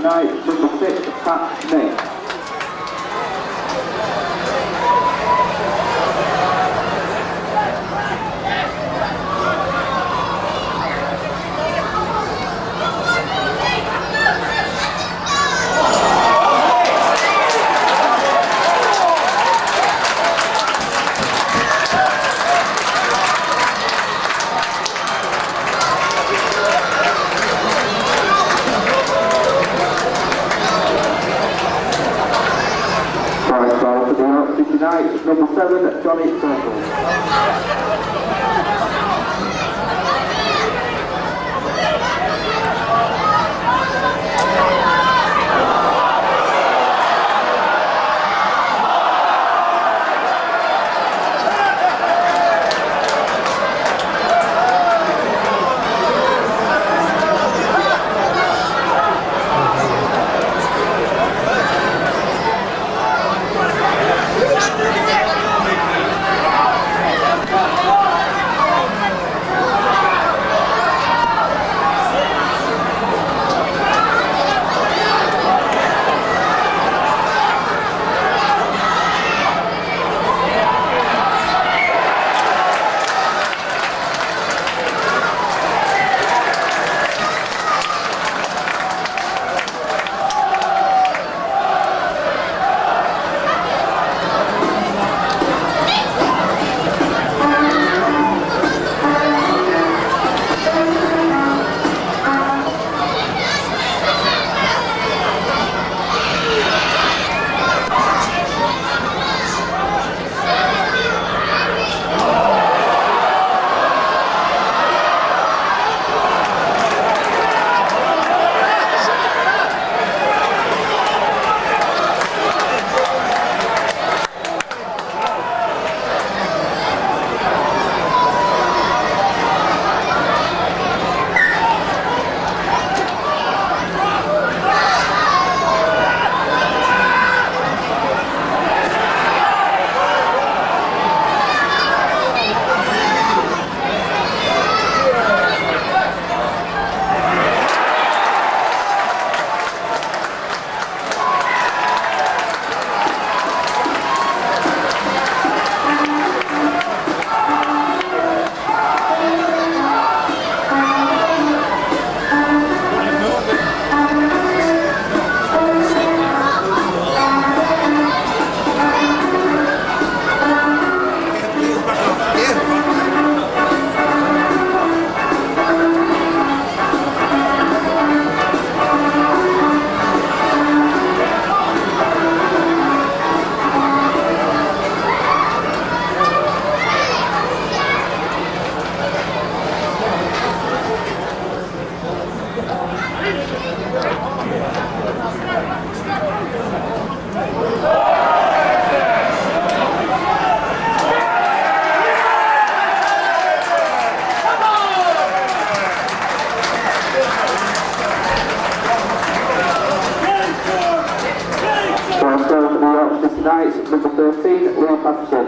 Tonight, number 6, Pat Smith. Tonight, number 7, Johnny Circle. Tonight, number 13, Lee Patterson.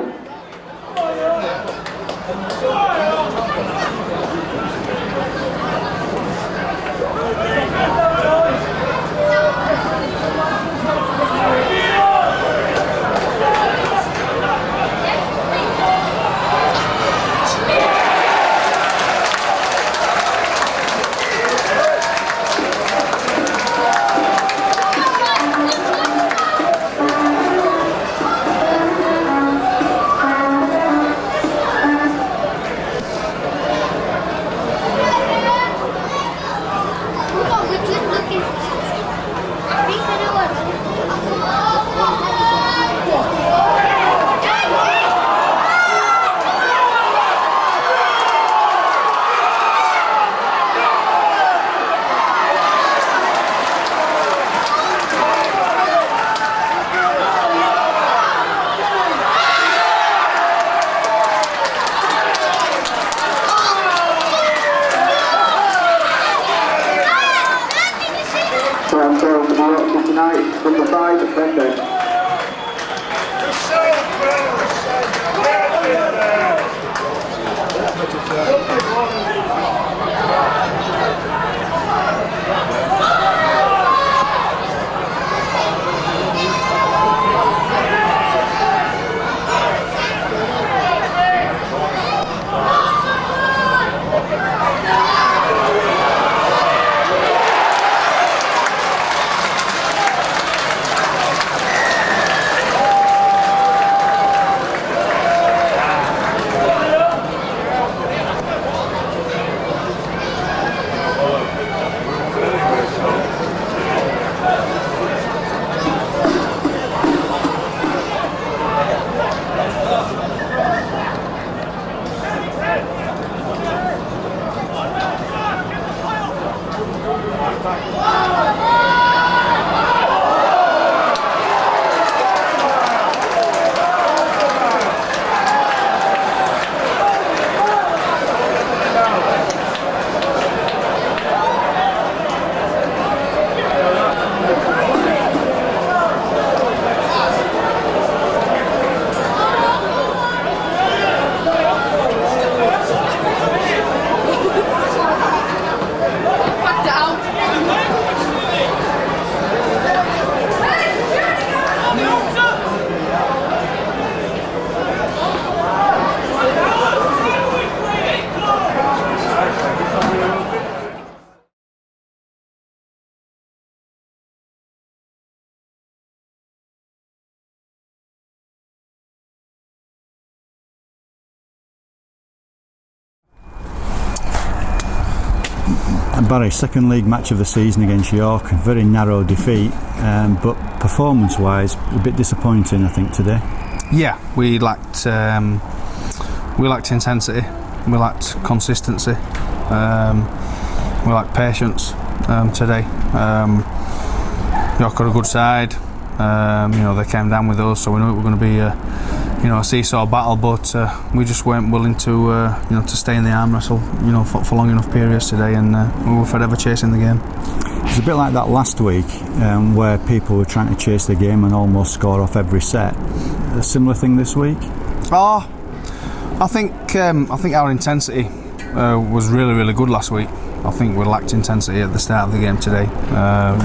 Barry, second league match of the season against York, a very narrow defeat, but performance-wise, a bit disappointing, I think, today. Yeah, we lacked intensity, we lacked consistency, we lacked patience today. York are a good side. They came down with us, so we knew it was going to be a seesaw battle, but we just weren't willing to to stay in the arm wrestle for long enough periods today, and we were forever chasing the game. It's a bit like that last week, where people were trying to chase the game and almost score off every set. A similar thing this week? I think our intensity was really good last week. I think we lacked intensity at the start of the game today.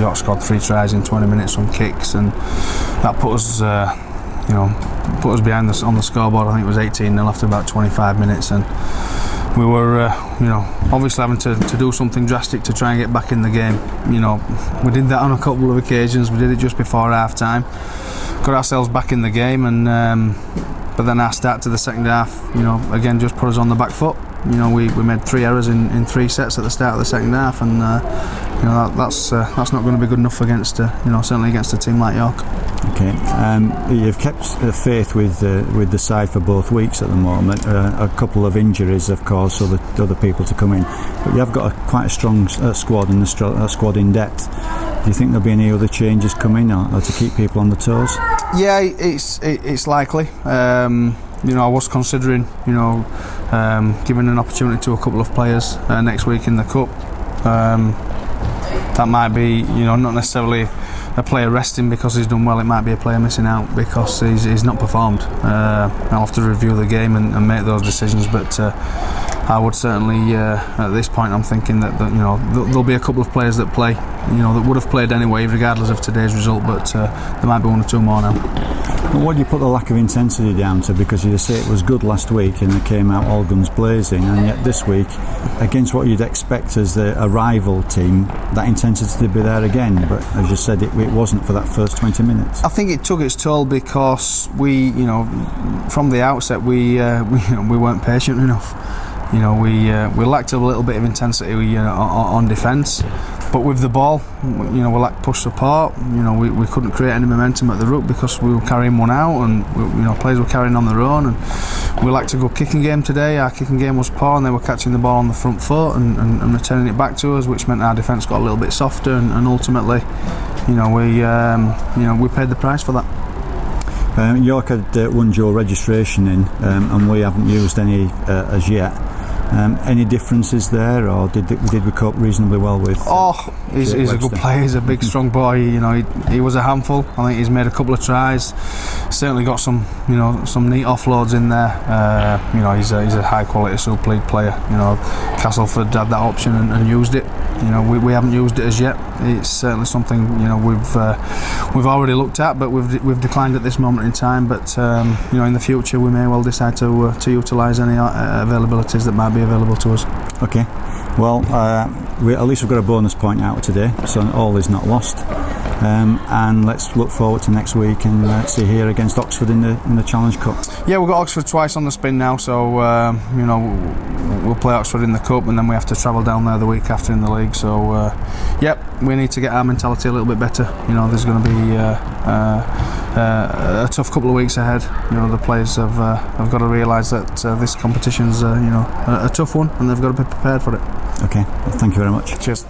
York scored 3 tries in 20 minutes from kicks, and that put us behind on the scoreboard. I think it was 18-0 after about 25 minutes, and we were obviously having to do something drastic to try and get back in the game. We did that on a couple of occasions. We did it just before half time, got ourselves back in the game, and but then our start to the second half again just put us on the back foot. We made 3 errors in 3 sets at the start of the second half, and that's not going to be good enough against certainly against a team like York. Okay, you've kept faith with the side for both weeks at the moment. A couple of injuries, of course, so the other people to come in, but you have got quite a strong squad and a squad in depth. Do you think there'll be any other changes coming or to keep people on the toes? Yeah, it's likely. I was considering, giving an opportunity to a couple of players next week in the cup. That might be, not necessarily a player resting because he's done well. It might be a player missing out because he's not performed. I'll have to review the game and make those decisions. But I would certainly, at this point, I'm thinking that there'll be a couple of players that play, that would have played anyway, regardless of today's result. But there might be 1 or 2 more now. What do you put the lack of intensity down to? Because you say it was good last week and they came out all guns blazing, and yet this week, against what you'd expect as a rival team, that intensity to be there again. But as you said, it wasn't for that first 20 minutes. I think it took its toll because we, from the outset, we weren't patient enough. We lacked a little bit of intensity on defence. But with the ball, we lacked push support. We couldn't create any momentum at the ruck because we were carrying one out, and players were carrying on their own. And we lacked a good kicking game today. Our kicking game was poor, and they were catching the ball on the front foot and returning it back to us, which meant our defence got a little bit softer. And ultimately, we paid the price for that. York had won dual registration in, and we haven't used any as yet. Any differences there, or did we cope reasonably well with? He's a good player. He's a big, strong boy. You know, he was a handful. I think he's made a couple of tries. Certainly got some neat offloads in there. You know, he's a high quality Super League player. You know, Castleford had that option and used it. You know, we haven't used it as yet. It's certainly something, you know, we've already looked at, but we've declined at this moment in time. But you know, in the future we may well decide to utilise any availabilities that might be available to us. Okay. Well, at least we've got a bonus point out today, so all is not lost. And let's look forward to next week and see here against Oxford in the Challenge Cup. Yeah, we've got Oxford twice on the spin now, so you know, we'll play Oxford in the Cup, and then we have to travel down there the week after in the league. So yep, we need to get our mentality a little bit better. You know, there's going to be a tough couple of weeks ahead. You know, the players have got to realise that this competition's you know, a tough one, and they've got to be prepared for it. Okay, well, thank you very much. Cheers.